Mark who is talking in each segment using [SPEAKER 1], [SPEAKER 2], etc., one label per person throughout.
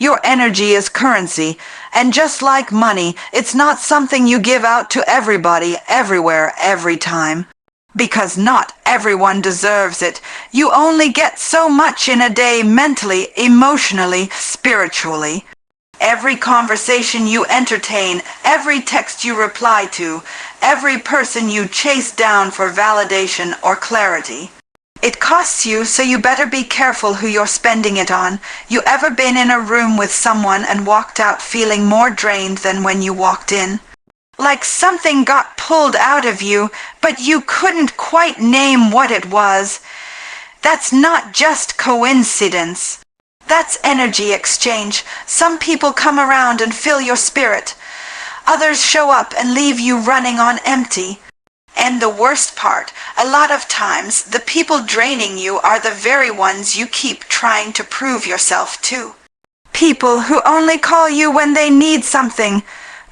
[SPEAKER 1] Your energy is currency, and just like money, it's not something you give out to everybody, everywhere, every time. Because not everyone deserves it. You only get so much in a day mentally, emotionally, spiritually. Every conversation you entertain, every text you reply to, every person you chase down for validation or clarity. It costs you, so you better be careful who you're spending it on. You ever been in a room with someone and walked out feeling more drained than when you walked in? Like something got pulled out of you, but you couldn't quite name what it was. That's not just coincidence. That's energy exchange. Some people come around and fill your spirit. Others show up and leave you running on empty. And the worst part, a lot of times, the people draining you are the very ones you keep trying to prove yourself to. People who only call you when they need something.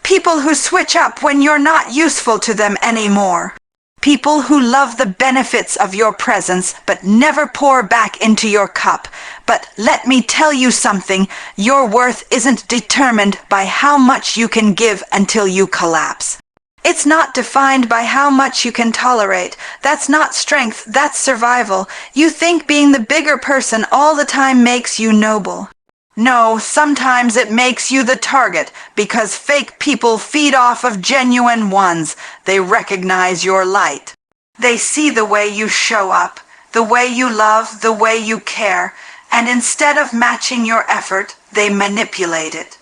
[SPEAKER 1] People who switch up when you're not useful to them anymore. People who love the benefits of your presence but never pour back into your cup. But let me tell you something, your worth isn't determined by how much you can give until you collapse. It's not defined by how much you can tolerate. That's not strength, that's survival. You think being the bigger person all the time makes you noble. No, sometimes it makes you the target, because fake people feed off of genuine ones. They recognize your light. They see the way you show up, the way you love, the way you care, and instead of matching your effort, they manipulate it.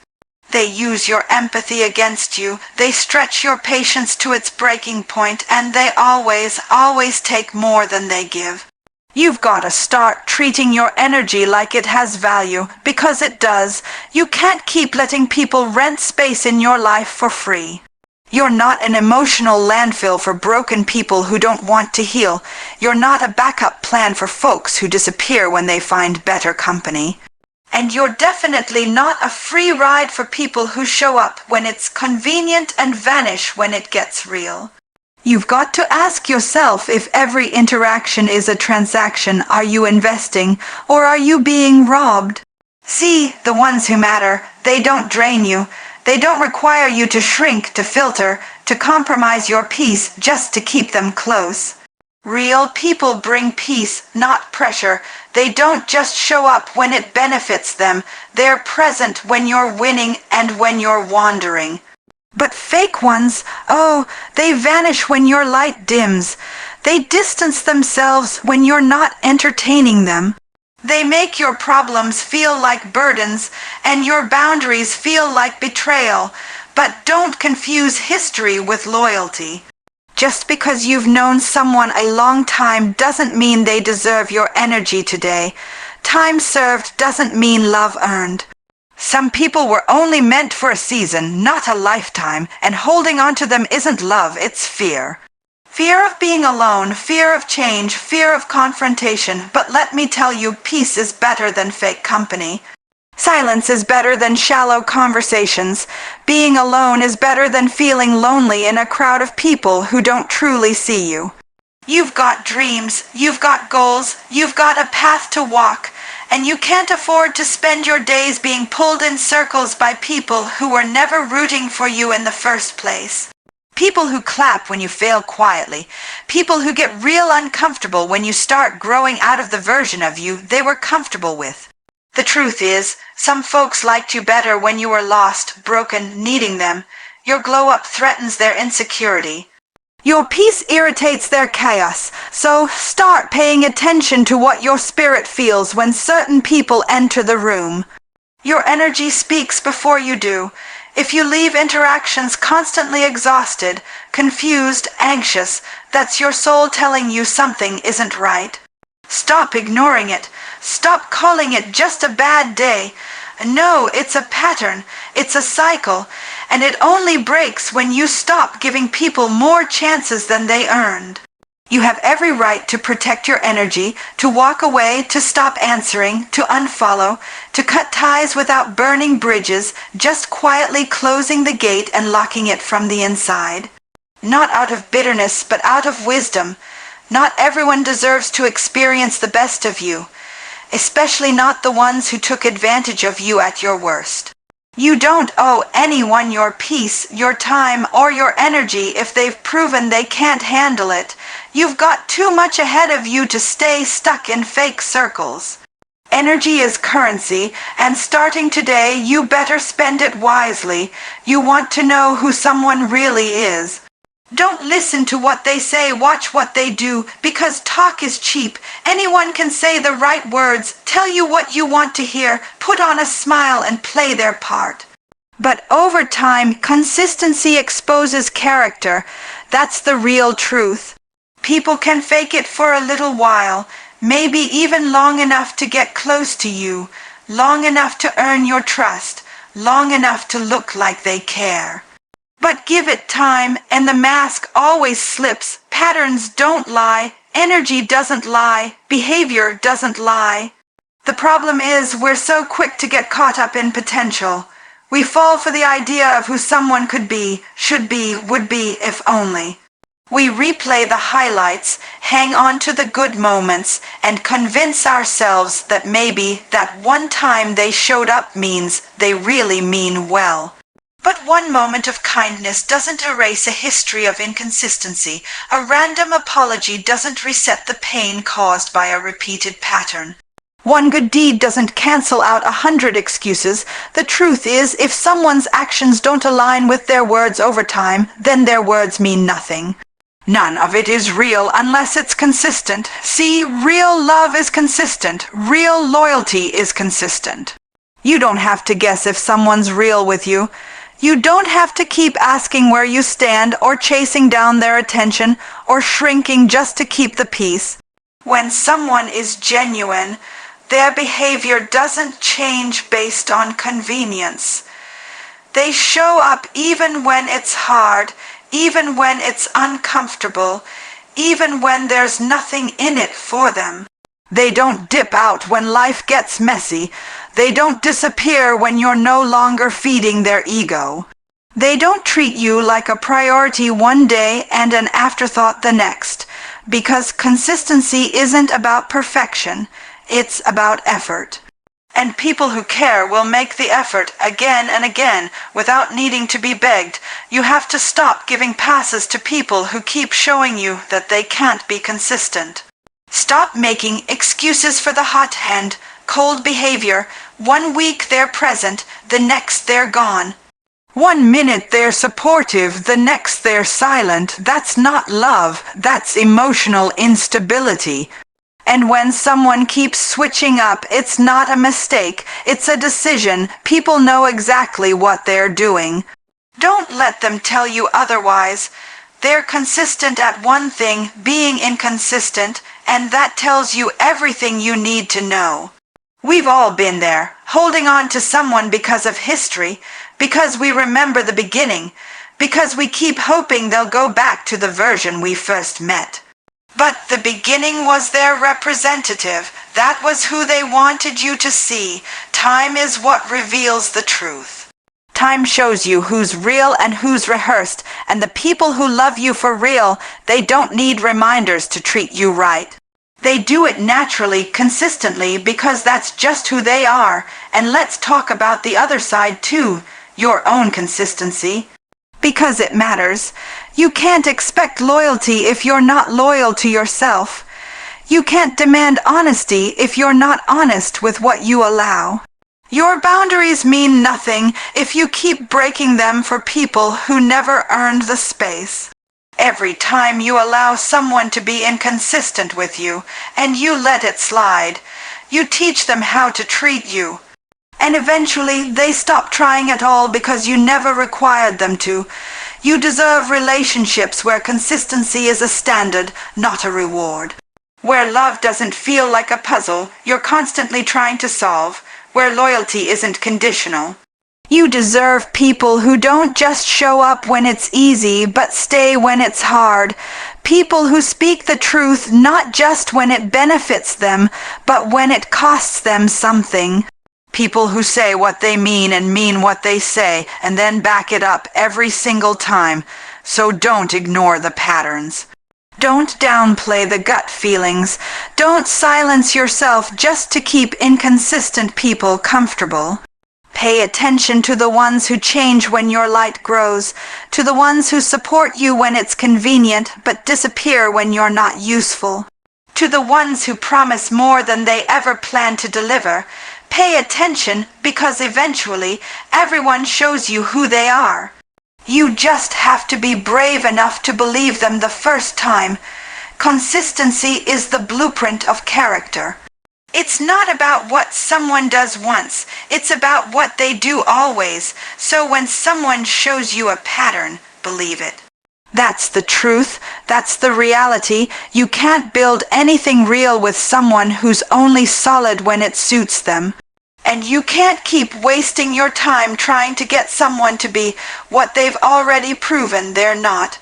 [SPEAKER 1] They use your empathy against you, they stretch your patience to its breaking point, and they always take more than they give. You've got to start treating your energy like it has value, because it does. You can't keep letting people rent space in your life for free. You're not an emotional landfill for broken people who don't want to heal. You're not a backup plan for folks who disappear when they find better company. And you're definitely not a free ride for people who show up when it's convenient and vanish when it gets real. You've got to ask yourself if every interaction is a transaction. Are you investing, or are you being robbed? See, the ones who matter, they don't drain you. They don't require you to shrink, to filter, to compromise your peace just to keep them close. Real people bring peace, not pressure. They don't just show up when it benefits them. They're present when you're winning and when you're wandering. But fake ones, oh, they vanish when your light dims. They distance themselves when you're not entertaining them. They make your problems feel like burdens and your boundaries feel like betrayal. But don't confuse history with loyalty. Just because you've known someone a long time doesn't mean they deserve your energy today. Time served doesn't mean love earned. Some people were only meant for a season, not a lifetime, and holding on to them isn't love, it's fear. Fear of being alone, fear of change, fear of confrontation, but let me tell you, peace is better than fake company. Silence is better than shallow conversations. Being alone is better than feeling lonely in a crowd of people who don't truly see you. You've got dreams, you've got goals, you've got a path to walk, and you can't afford to spend your days being pulled in circles by people who were never rooting for you in the first place. People who clap when you fail quietly. People who get real uncomfortable when you start growing out of the version of you they were comfortable with. The truth is, some folks liked you better when you were lost, broken, needing them. Your glow-up threatens their insecurity. Your peace irritates their chaos, so start paying attention to what your spirit feels when certain people enter the room. Your energy speaks before you do. If you leave interactions constantly exhausted, confused, anxious, that's your soul telling you something isn't right. Stop ignoring it. Stop calling it just a bad day. No, it's a pattern. It's a cycle. And it only breaks when you stop giving people more chances than they earned. You have every right to protect your energy, to walk away, to stop answering, to unfollow, to cut ties without burning bridges, just quietly closing the gate and locking it from the inside. Not out of bitterness, but out of wisdom. Not everyone deserves to experience the best of you. especially not the ones who took advantage of you at your worst. You don't owe anyone your peace, your time, or your energy if they've proven they can't handle it. You've got too much ahead of you to stay stuck in fake circles. Energy is currency, and starting today, you better spend it wisely. You want to know who someone really is. Don't listen to what they say, watch what they do, because talk is cheap. Anyone can say the right words, tell you what you want to hear, put on a smile and play their part. But over time, consistency exposes character. That's the real truth. People can fake it for a little while, maybe even long enough to get close to you, long enough to earn your trust, long enough to look like they care. But give it time, and the mask always slips. Patterns don't lie, energy doesn't lie, behavior doesn't lie. The problem is we're so quick to get caught up in potential. We fall for the idea of who someone could be, should be, would be, if only. We replay the highlights, hang on to the good moments, and convince ourselves that maybe that one time they showed up means they really mean well. But one moment of kindness doesn't erase a history of inconsistency. A random apology doesn't reset the pain caused by a repeated pattern. One good deed doesn't cancel out 100 excuses. The truth is, if someone's actions don't align with their words over time, then their words mean nothing. None of it is real unless it's consistent. See, real love is consistent. Real loyalty is consistent. You don't have to guess if someone's real with you. You don't have to keep asking where you stand or chasing down their attention or shrinking just to keep the peace. When someone is genuine, their behavior doesn't change based on convenience. They show up even when it's hard, even when it's uncomfortable, even when there's nothing in it for them. They don't dip out when life gets messy. They don't disappear when you're no longer feeding their ego. They don't treat you like a priority one day and an afterthought the next, because consistency isn't about perfection, it's about effort. And people who care will make the effort again and again without needing to be begged. You have to stop giving passes to people who keep showing you that they can't be consistent. Stop making excuses for the hot hand, cold behavior. 1 week they're present, the next they're gone. 1 minute they're supportive, the next they're silent. That's not love, that's emotional instability. And when someone keeps switching up, it's not a mistake, it's a decision. People know exactly what they're doing. Don't let them tell you otherwise. They're consistent at one thing, being inconsistent, and that tells you everything you need to know. We've all been there, holding on to someone because of history, because we remember the beginning, because we keep hoping they'll go back to the version we first met. But the beginning was their representative. That was who they wanted you to see. Time is what reveals the truth. Time shows you who's real and who's rehearsed, and the people who love you for real, they don't need reminders to treat you right. They do it naturally, consistently, because that's just who they are. And let's talk about the other side too, your own consistency. Because it matters. You can't expect loyalty if you're not loyal to yourself. You can't demand honesty if you're not honest with what you allow. Your boundaries mean nothing if you keep breaking them for people who never earned the space. Every time you allow someone to be inconsistent with you, and you let it slide, you teach them how to treat you. And eventually they stop trying at all because you never required them to. You deserve relationships where consistency is a standard, not a reward. Where love doesn't feel like a puzzle you're constantly trying to solve. Where loyalty isn't conditional. You deserve people who don't just show up when it's easy, but stay when it's hard. People who speak the truth not just when it benefits them, but when it costs them something. People who say what they mean and mean what they say, and then back it up every single time. So don't ignore the patterns. Don't downplay the gut feelings. Don't silence yourself just to keep inconsistent people comfortable. Pay attention to the ones who change when your light grows, to the ones who support you when it's convenient but disappear when you're not useful, to the ones who promise more than they ever plan to deliver. Pay attention because eventually everyone shows you who they are. You just have to be brave enough to believe them the first time. Consistency is the blueprint of character. It's not about what someone does once, it's about what they do always. So when someone shows you a pattern, believe it. That's the truth, that's the reality. You can't build anything real with someone who's only solid when it suits them. And you can't keep wasting your time trying to get someone to be what they've already proven they're not.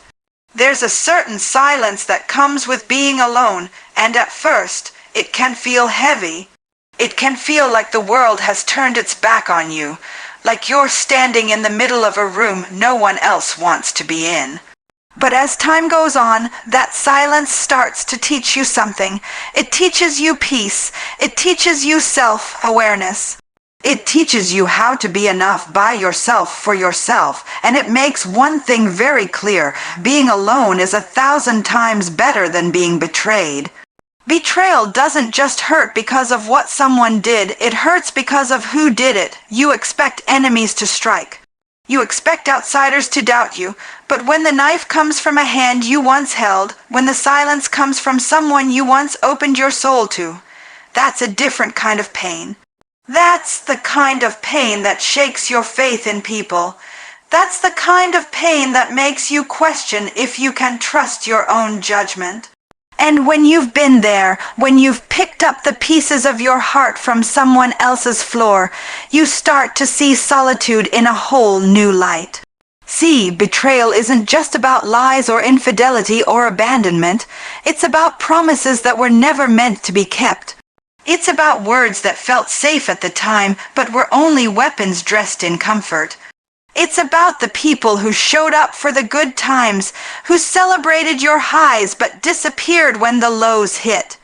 [SPEAKER 1] There's a certain silence that comes with being alone, and at first, it can feel heavy. It can feel like the world has turned its back on you, like you're standing in the middle of a room no one else wants to be in. But as time goes on, that silence starts to teach you something. It teaches you peace. It teaches you self-awareness. It teaches you how to be enough by yourself for yourself. And it makes one thing very clear. Being alone is 1,000 times better than being betrayed. Betrayal doesn't just hurt because of what someone did. It hurts because of who did it. You expect enemies to strike. You expect outsiders to doubt you, but when the knife comes from a hand you once held, when the silence comes from someone you once opened your soul to, that's a different kind of pain. That's the kind of pain that shakes your faith in people. That's the kind of pain that makes you question if you can trust your own judgment. And when you've been there, when you've picked up the pieces of your heart from someone else's floor, you start to see solitude in a whole new light. See, betrayal isn't just about lies or infidelity or abandonment. It's about promises that were never meant to be kept. It's about words that felt safe at the time, but were only weapons dressed in comfort. It's about the people who showed up for the good times, who celebrated your highs but disappeared when the lows hit.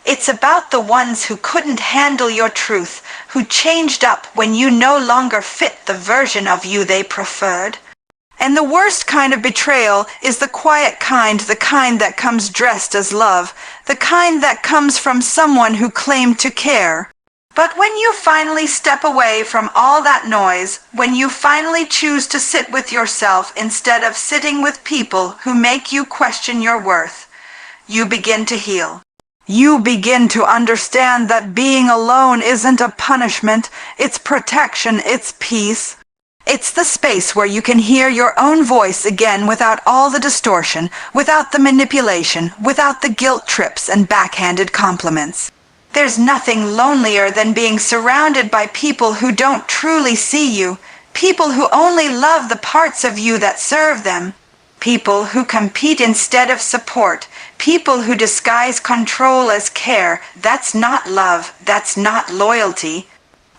[SPEAKER 1] It's about the ones who couldn't handle your truth, who changed up when you no longer fit the version of you they preferred. And the worst kind of betrayal is the quiet kind, the kind that comes dressed as love, the kind that comes from someone who claimed to care. But when you finally step away from all that noise, when you finally choose to sit with yourself instead of sitting with people who make you question your worth, you begin to heal. You begin to understand that being alone isn't a punishment, it's protection, it's peace. It's the space where you can hear your own voice again without all the distortion, without the manipulation, without the guilt trips and backhanded compliments. There's nothing lonelier than being surrounded by people who don't truly see you, people who only love the parts of you that serve them, people who compete instead of support, people who disguise control as care. That's not love, that's not loyalty.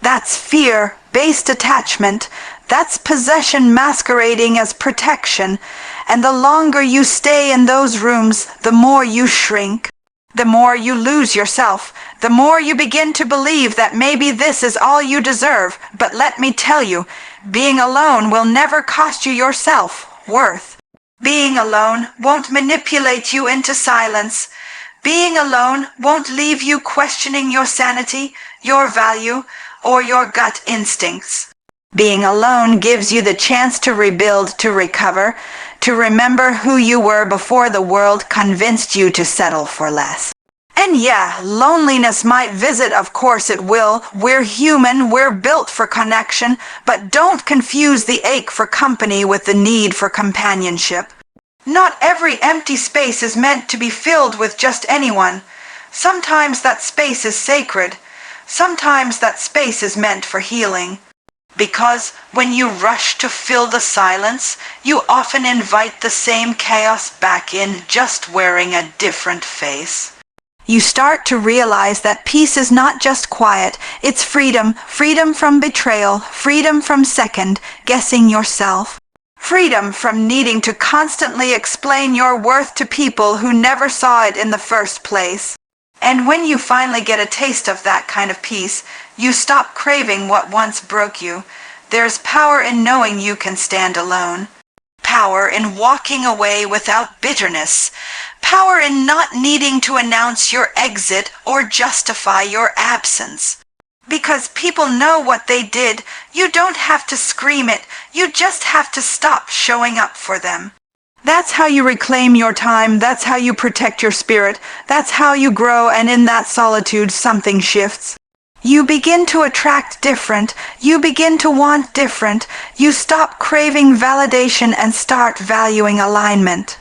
[SPEAKER 1] That's fear-based attachment. That's possession masquerading as protection. And the longer you stay in those rooms, the more you shrink. The more you lose yourself, the more you begin to believe that maybe this is all you deserve. But let me tell you, being alone will never cost you your self-worth. Being alone won't manipulate you into silence. Being alone won't leave you questioning your sanity, your value, or your gut instincts. Being alone gives you the chance to rebuild, to recover, to remember who you were before the world convinced you to settle for less. And yeah, loneliness might visit, of course it will. We're human, we're built for connection, but don't confuse the ache for company with the need for companionship. Not every empty space is meant to be filled with just anyone. Sometimes that space is sacred. Sometimes that space is meant for healing. Because when you rush to fill the silence, you often invite the same chaos back in, just wearing a different face. You start to realize that peace is not just quiet, it's freedom. Freedom from betrayal, freedom from second-guessing yourself. freedom from needing to constantly explain your worth to people who never saw it in the first place. And when you finally get a taste of that kind of peace, you stop craving what once broke you. There's power in knowing you can stand alone. Power in walking away without bitterness. Power in not needing to announce your exit or justify your absence. Because people know what they did, you don't have to scream it, you just have to stop showing up for them. That's how you reclaim your time, that's how you protect your spirit, that's how you grow, and in that solitude something shifts. You begin to attract different, you begin to want different, you stop craving validation and start valuing alignment.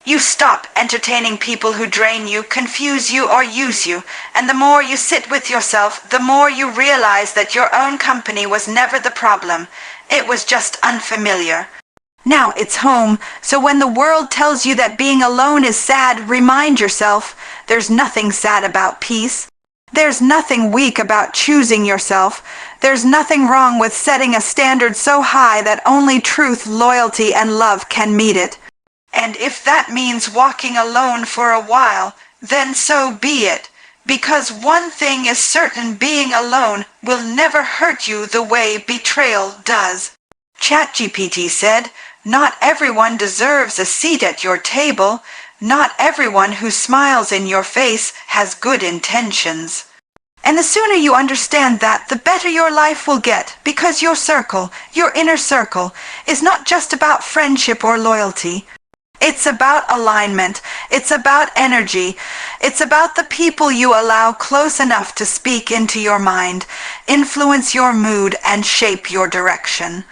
[SPEAKER 1] You stop entertaining people who drain you, confuse you, or use you, and the more you sit with yourself, the more you realize that your own company was never the problem. It was just unfamiliar. Now it's home, so when the world tells you that being alone is sad, remind yourself, there's nothing sad about peace. There's nothing weak about choosing yourself. There's nothing wrong with setting a standard so high that only truth, loyalty, and love can meet it. And if that means walking alone for a while, then so be it. Because one thing is certain, being alone will never hurt you the way betrayal does. ChatGPT said, "Not everyone deserves a seat at your table. Not everyone who smiles in your face has good intentions." And the sooner you understand that, the better your life will get, because your circle, your inner circle, is not just about friendship or loyalty. It's about alignment. It's about energy. It's about the people you allow close enough to speak into your mind, influence your mood, and shape your direction.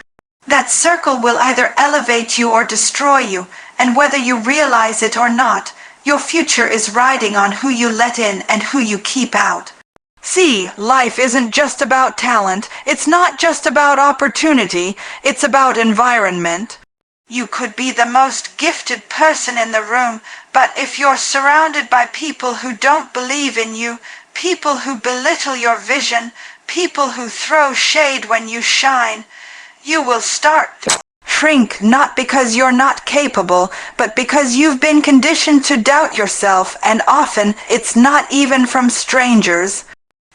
[SPEAKER 1] That circle will either elevate you or destroy you, and whether you realize it or not, your future is riding on who you let in and who you keep out. See, life isn't just about talent. It's not just about opportunity. It's about environment. You could be the most gifted person in the room, but if you're surrounded by people who don't believe in you, people who belittle your vision, people who throw shade when you shine, you will start to shrink, not because you're not capable, but because you've been conditioned to doubt yourself, and often it's not even from strangers.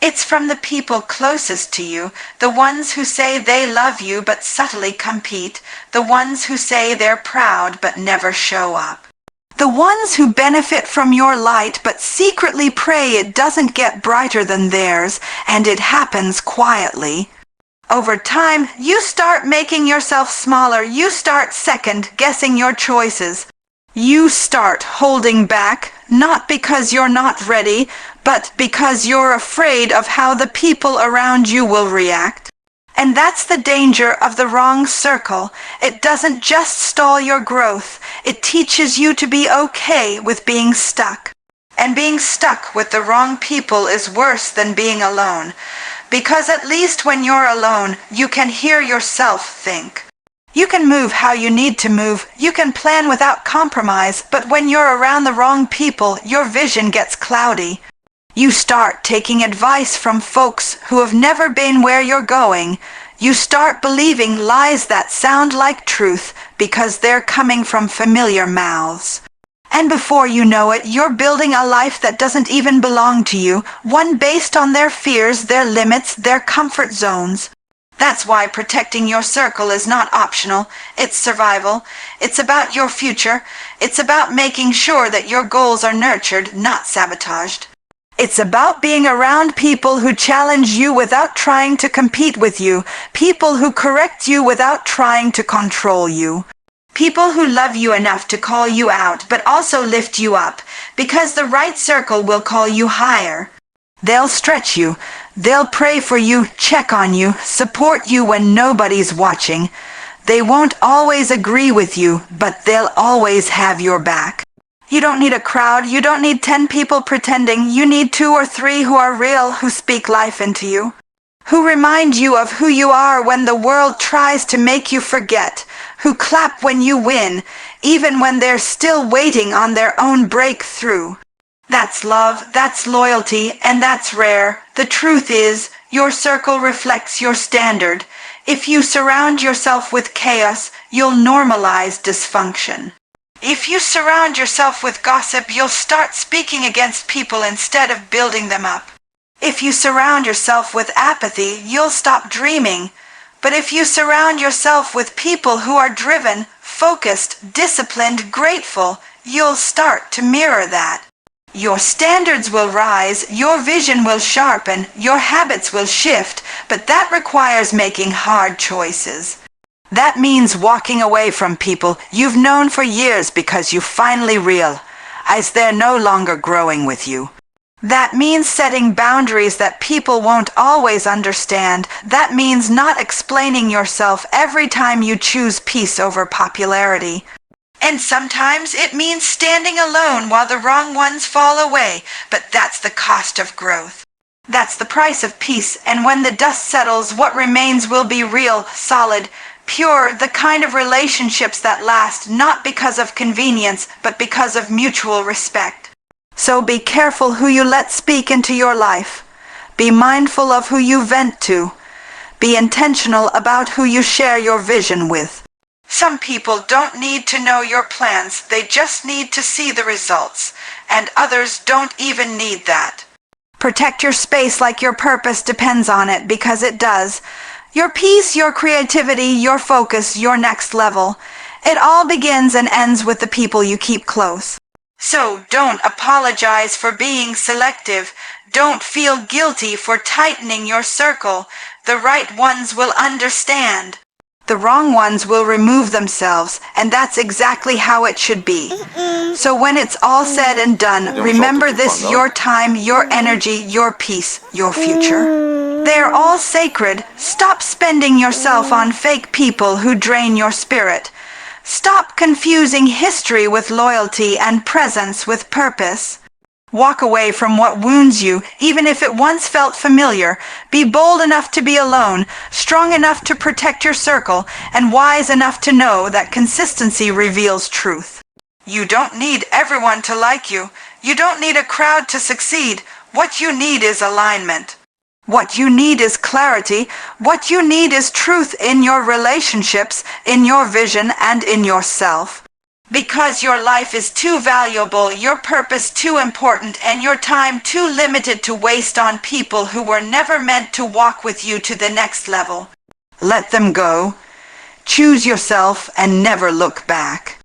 [SPEAKER 1] It's from the people closest to you, the ones who say they love you but subtly compete, the ones who say they're proud but never show up. The ones who benefit from your light but secretly pray it doesn't get brighter than theirs, and it happens quietly. Over time, you start making yourself smaller, you start second-guessing your choices. You start holding back, not because you're not ready, but because you're afraid of how the people around you will react. And that's the danger of the wrong circle. It doesn't just stall your growth, it teaches you to be okay with being stuck. And being stuck with the wrong people is worse than being alone, because at least when you're alone, you can hear yourself think. You can move how you need to move, you can plan without compromise, but when you're around the wrong people, your vision gets cloudy. You start taking advice from folks who have never been where you're going. You start believing lies that sound like truth because they're coming from familiar mouths. And before you know it, you're building a life that doesn't even belong to you, one based on their fears, their limits, their comfort zones. That's why protecting your circle is not optional. It's survival. It's about your future. It's about making sure that your goals are nurtured, not sabotaged. It's about being around people who challenge you without trying to compete with you, people who correct you without trying to control you. People who love you enough to call you out, but also lift you up, because the right circle will call you higher. They'll stretch you. They'll pray for you, check on you, support you when nobody's watching. They won't always agree with you, but they'll always have your back. You don't need a crowd. You don't need 10 people pretending. You need 2 or 3 who are real, who speak life into you, who remind you of who you are when the world tries to make you forget, who clap when you win, even when they're still waiting on their own breakthrough. That's love, that's loyalty, and that's rare. The truth is, your circle reflects your standard. If you surround yourself with chaos, you'll normalize dysfunction. If you surround yourself with gossip, you'll start speaking against people instead of building them up. If you surround yourself with apathy, you'll stop dreaming. But if you surround yourself with people who are driven, focused, disciplined, grateful, you'll start to mirror that. Your standards will rise, your vision will sharpen, your habits will shift, but that requires making hard choices. That means walking away from people you've known for years because you finally realize they're no longer growing with you. That means setting boundaries that people won't always understand. That means not explaining yourself every time you choose peace over popularity. And sometimes it means standing alone while the wrong ones fall away, but that's the cost of growth. That's the price of peace, and when the dust settles, what remains will be real, solid, pure, the kind of relationships that last not because of convenience, but because of mutual respect. So be careful who you let speak into your life. Be mindful of who you vent to. Be intentional about who you share your vision with. Some people don't need to know your plans, they just need to see the results, and others don't even need that. Protect your space like your purpose depends on it, because it does. Your peace, your creativity, your focus, your next level. It all begins and ends with the people you keep close. So don't apologize for being selective. Don't feel guilty for tightening your circle. The right ones will understand. The wrong ones will remove themselves, and that's exactly how it should be. So when it's all said and done, remember this: your time, your energy, your peace, your future. They are all sacred. Stop spending yourself on fake people who drain your spirit. Stop confusing history with loyalty and presence with purpose. Walk away from what wounds you, even if it once felt familiar. Be bold enough to be alone, strong enough to protect your circle, and wise enough to know that consistency reveals truth. You don't need everyone to like you. You don't need a crowd to succeed. What you need is alignment. What you need is clarity. What you need is truth in your relationships, in your vision, and in yourself. Because your life is too valuable, your purpose too important, and your time too limited to waste on people who were never meant to walk with you to the next level. Let them go. Choose yourself and never look back.